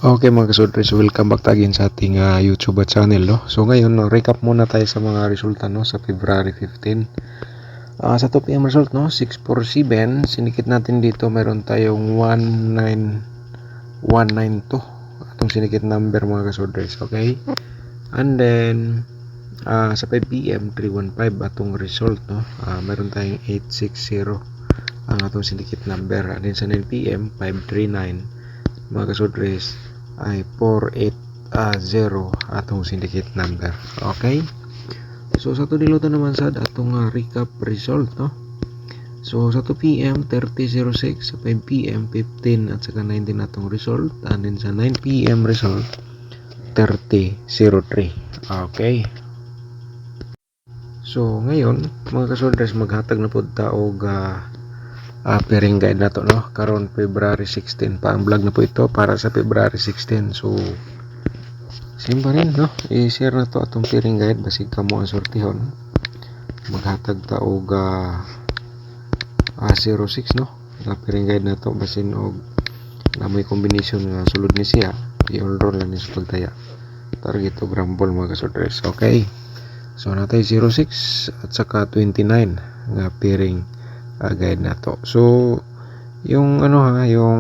Okay mga kasudres, welcome back again sa ating YouTube channel, no? So ngayon, no, recap muna tayo sa mga resulta, no, sa February 15. Sa 2 PM result, no, 647, sinikit natin dito, meron tayong 19192 atong sinikit number mga kasudres, okay? And then sa 5 PM 315 atong result, no, meron tayong 860 ang atong sinikit number. And then sa 9 PM 539 mga kasudres ay 480 atong syndicate number. Okay, so sa to niluto naman sad atong recap result, no. So sa 2 PM 3006, sa 5 PM 15 at saka 19 atong result, and then sa 9 PM result 3003. Okay, so ngayon mga kasudres, maghatag na pud ta og pairing guide na to, no, karon February 16 pa ang vlog na po ito para sa February 16. So same pa rin, no, i-share na to atong pairing guide basig kamo ang sortihon. Maghatag ta og 06, no, nga pairing guide na to basin og na may combination nga sulod ni siya, i-enroll na ni sa pagtaya target og rumble mga kasudres. Okay, so natay 06 at saka 29 nga pairing guide na to. So yung yung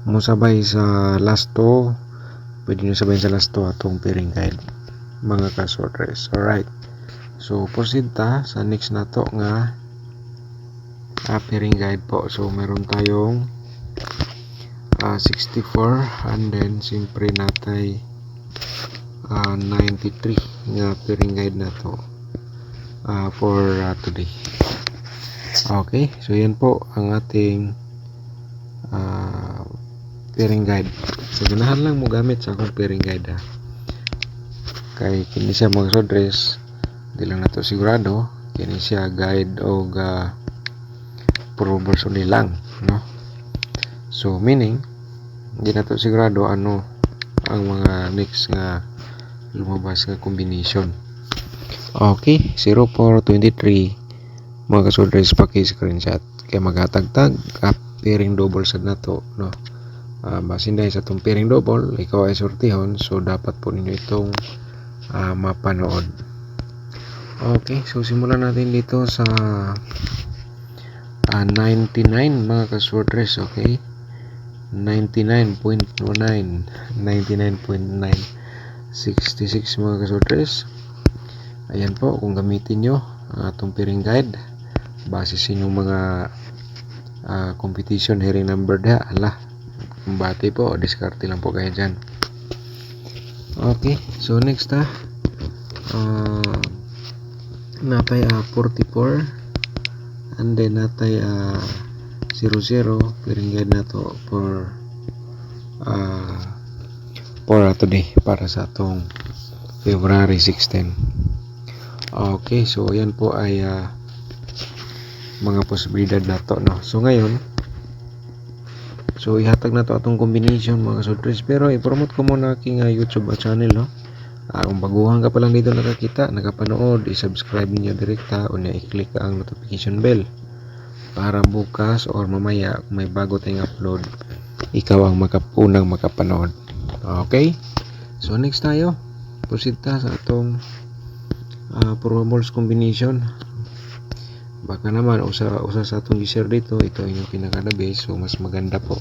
musabay sa last 2, pwede nyo sabay sa last 2 atong pairing guide mga kasudres. Alright, so proceed ta sa next na to nga pairing guide po. So meron tayong 64, and then siyempre natay 93 nga pairing guide na to for today. Okay, so yan po ang ating pairing guide. So ganahan lang mo gamit sa akong pairing guide, kay kini siya mga kasudres, di lang nato sigurado, kini siya guide og puro version lang, no. So meaning di nato sigurado ano ang mga next nga lumabas nga combination. Okay, 0423 mga kasudres, paki-screenshot kaya maghatag-tag pairing double sad na to, no. Basin dahil sa itong pairing double ikaw ay sortihon, so dapat po ninyo itong mapanood. Okay, so simulan natin dito sa 99 mga kasudres. Okay, 99.09, 99.9, 66 mga kasudres. Ayan po, kung gamitin nyo ang atong pairing guide base sa inyong mga competition hearing number da, kumbati po, diskarte lang po kayo dyan. Okay, so next natay 44, and then natay 00 pairing guide na to for today para sa atong February 16. Okay, so yan po ay mga posibilidad na to, no. So ngayon, so ihatag na to atong combination mga kasudres, pero i-promote ko muna aking YouTube channel, no. Kung baguhan ka pa lang dito nakakita, nakapanood, i-subscribe niyo direkta o i-click ang notification bell para bukas or mamaya kung may bago tayong upload, ikaw ang unang makapanood. Okay, so next tayo, proceed ta sa atong probables combination. Baka naman usa sa atong share dito, ito yung pinaka base, so mas maganda po,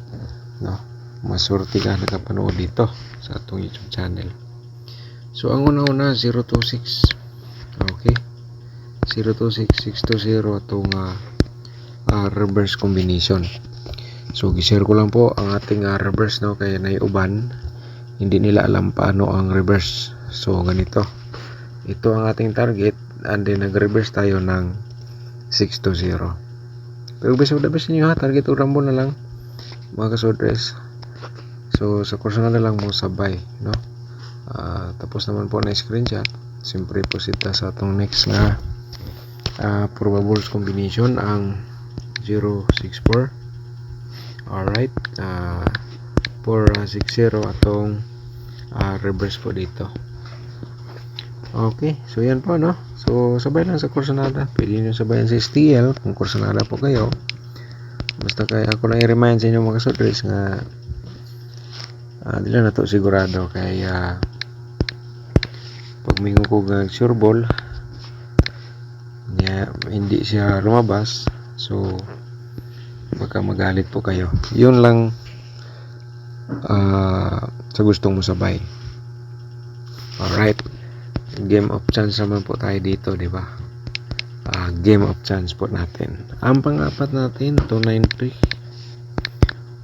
no, masurti ka nakapanood dito sa atong YouTube channel. So ang una 026. Okay, 026 620 atong reverse combination. So gi-share ko lang po ang ating reverse, no, kaya naiuban hindi nila alam paano ang reverse. So ganito, ito ang ating target, and then nag-reverse tayo ng 620. Pero best of the best niyo target o rumble na lang mga kasudres. So sa kurso na lang mo sabay, no. Tapos naman po na screenshot, siyempre po sita sa atong next na probables combination ang 064. Alright, 460 atong reverse po dito. Okay, so yan po, no. So sabay lang sa Corsonada, pwede nyo sabayan sa STL kung Corsonada po kayo. Basta kaya ako lang i-remind sa inyo mga kasudres nga Dili na to sigurado kay pag mingo ko sure ball niya hindi siya lumabas, so baka magalit po kayo. Yun lang sa gustong mo sabay. Alright, game of chance naman po tayo dito, di ba? Game of chance po natin. Ang pang-apat natin 293.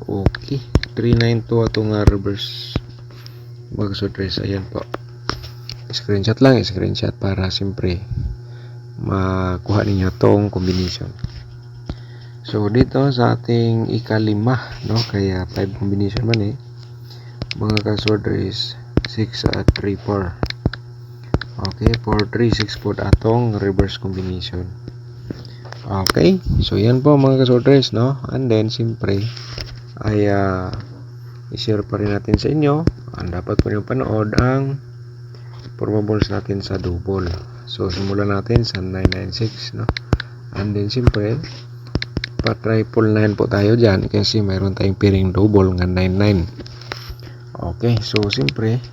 Okay, 392 atong reverse mag-surprise. Ayan po, screenshot lang, screenshot para siyempre makuha ninyo tong combination. So dito sa ating ikalima, no, kaya 5 combination man mga ka-surprise 6 at 3 4. Okay, 4 3 6 4 atong reverse combination. Okay, so yan po mga ka-surprise, no, and then siyempre ay i-share pa rin natin sa inyo. Dapat po nyo panood ang probables natin sa double. So simulan natin sa 996, no, and then siyempre pa triple 9 po tayo dyan kasi mayroon tayong piring double nga 99. Okay, so siyempre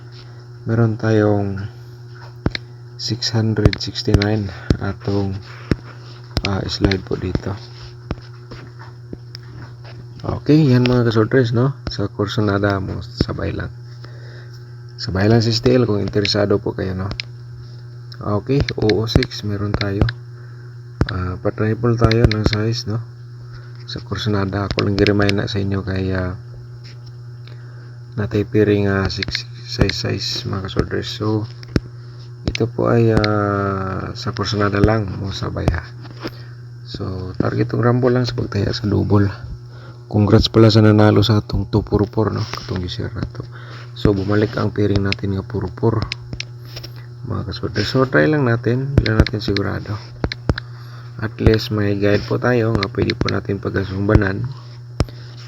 meron tayong 669 atong slide po dito. Okay, yan mga ka-surprise, no? Sa Corsonada mo, sabay lang si Steel kung interesado po kayo, no? Okay, 006 meron tayo. Pa-triple tayo ng size, no? Sa Corsonada, ako lang i-remind na sa inyo kaya natay piring 6 size mga ka-surprise. So ito po ay sa Corsonada lang mo sabay ha. So target ng Rambo lang sa pagtaya sa double. Congrats pala sa nanalo sa atong 244, no, katong gi-share nato. So bumalik ang piring natin nga purpur mga ka-surprise. So try lang natin, hindi natin sigurado. At least may guide po tayo nga pwede po natin pagkasumbanan.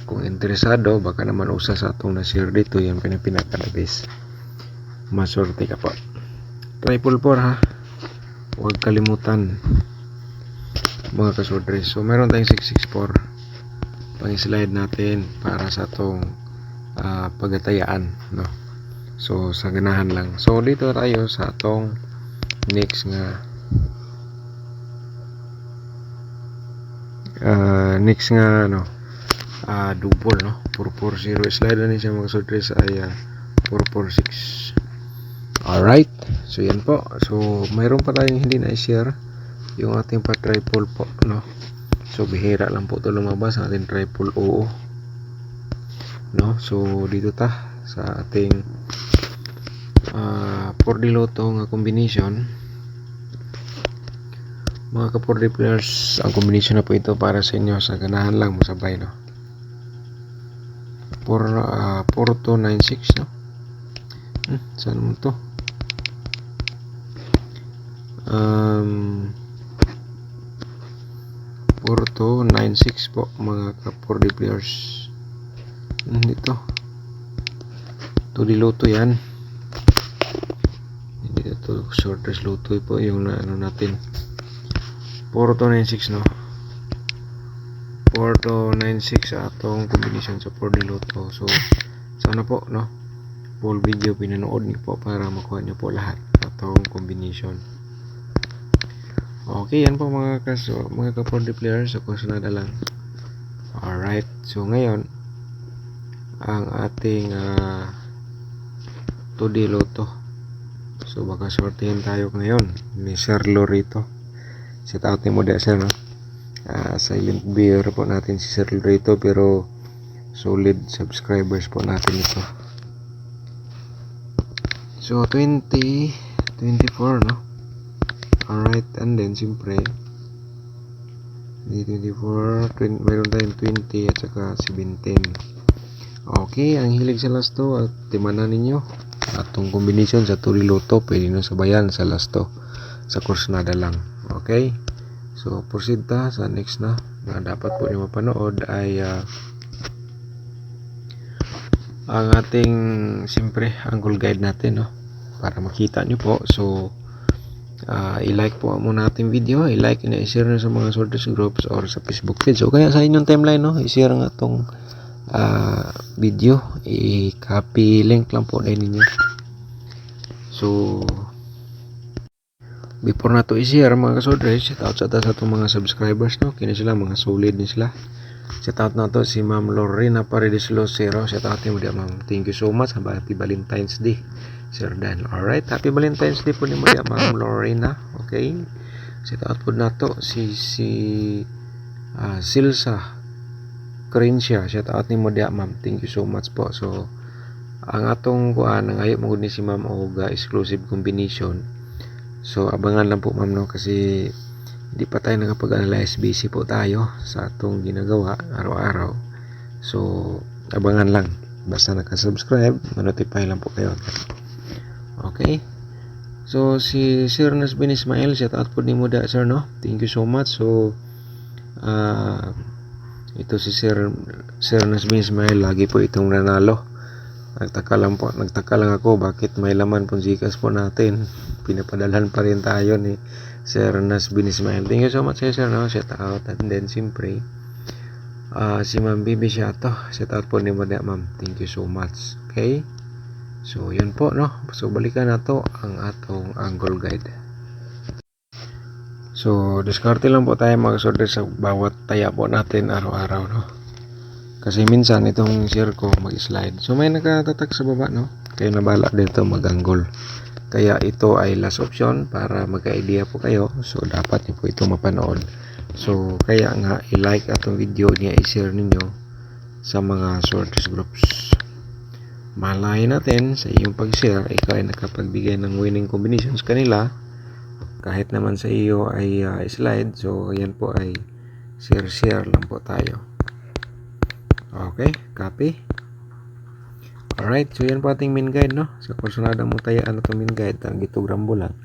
Kung interesado, baka naman usa sa atong na-share dito, yan pinaka-base. Masorte ka po. Triple 4 ha, huwag kalimutan mga ka-surprise. So meron tayong 664 pang-slide natin para sa atong pagatayaan, no. So sa ganahan lang. So dito tayo sa atong next nga no, double, no, 440 slide na siya mga surprise ay 446. Alright, so yan po. So mayroon pa tayong hindi na i-share, yung ating pa triple po, no. So bihira lang po ito lumabas ang ating triple oo, no. So dito sa ating 4D Lotto nga combination mga ka-4D players. Ang combination na po ito para sa inyo, sa ganahan lang masabay, no. 4296, no. Saan mo to? 4296 po mga ka-4D players. Dito 2D Lotto yan, hindi ito shortest Lotto po yung ano natin. 4296, no, 4296 atong combination sa 4D Lotto. So sana po, no, full video pinanood niyo po para makuha niyo po lahat atong combination. Okay, yan po mga ka-4D players. So Corsonada lang. Alright, so ngayon ang ating 2D Lotto. So baka sortihin tayo ngayon ni Sir Lorito. Shout out mo dia sir, no. Silent viewer po natin si Sir Lorito, pero solid subscribers po natin ito. So 2024, no. Alright, and then siyempre 24, mayroon tayong 20 at saka 17. Okay, ang hilig sa lasto at timanan ninyo atong combination sa 2D Lotto, pwede nyo sabayan sa lasto sa Corsonada lang. Okay, so proceed ta sa next na dapat po nyo mapanood ay ang ating siyempre angle guide natin, no, para makita nyo po. So i-like po muna natin video, i-like and i-share na sa mga sorters groups or sa Facebook page, so kaya sa inyong timeline, no, i-share nga tong video, i-copy link lang po na ninyo. So before na to i-share mga kasodres, shout out sa atong mga subscribers, no, kini sila mga solid ni sila. Shout out na to si Ma'am Lorena Paredes Lucero. Shout out ni mo dia, ma'am. Thank you so much. Happy Valentine's Day, Sir Dan. Alright, happy Valentine's Day po ni mo dia, Ma'am Lorena. Okay, shout out po na to si Silsa Corintia. Shout out ni mo dia, ma'am. Thank you so much po. So ang atong kuan nangayo mo ni si Ma'am og exclusive combination. So abangan lang po, ma'am, no, kasi hindi pa tayo nakapag-analyze, busy po tayo sa atong ginagawa araw-araw. So abangan lang, basta nakasubscribe, ma-notify lang po kayo. Okay, so si Sir Nasbin Ismail, shout out po ni mo da, sir, no, thank you so much. So ito si Sir Nasbin Ismail, lagi po itong nanalo. Nagtaka lang ako bakit may laman pong Gcash po natin, pinapadalhan pa rin tayo ni Sir Nasbin Ismail. Thank you so much, sir, no, shout out. And then siyempre si Ma'am Bibi Shato, shout out po ni Mada, ma'am. Thank you so much. Okay, so yun po, no, so balikan na to ang atong angle guide. So diskarte lang po tayo mga kasodres sa bawat taya po natin araw-araw, no, kasi minsan itong share ko mag-slide, so may nakatatak sa baba, no, kayo na bahala dito mag-angle. Kaya ito ay last option para magka-idea po kayo. So dapat niyo po ito mapanood. So kaya nga i-like atong video niya, i-share ninyo sa mga sorters groups. Malay natin sa iyong pag-share, ikaw ay nakapagbigay ng winning combinations kanila. Kahit naman sa iyo ay slide. So yan po ay share lang po tayo. Okay, copy. Alright, so yan po ating main guide, no. Sa kursunada mo tayaan itong main guide, ang gitog rambo lang.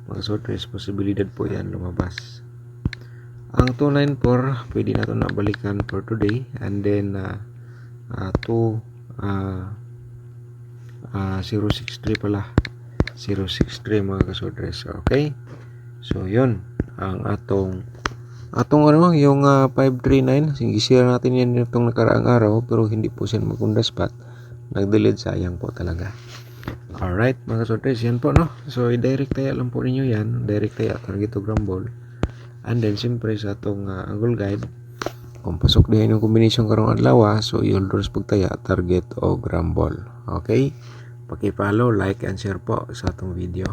Mga sorters, posibilidad po yan lumabas. Ang 294, pwede na ito nabalikan for today. And then 063 pala. 063 mga kasorters. Okay, so yun ang atong ano, yung 539. Sige, share natin yan itong nakaraang araw, pero hindi po siya magunda spot. Nag-delete, sayang po talaga. Alright mga kasorters, yan po, no. So i-direct tayo lang po ninyo yan, direct tayo target to grumble. And then siyempre sa atong angle guide, kung pasok din yung combination karong adlaw, so you'll draws pagtaya target o grumble. Okay, paki-follow, like and share po sa atong video.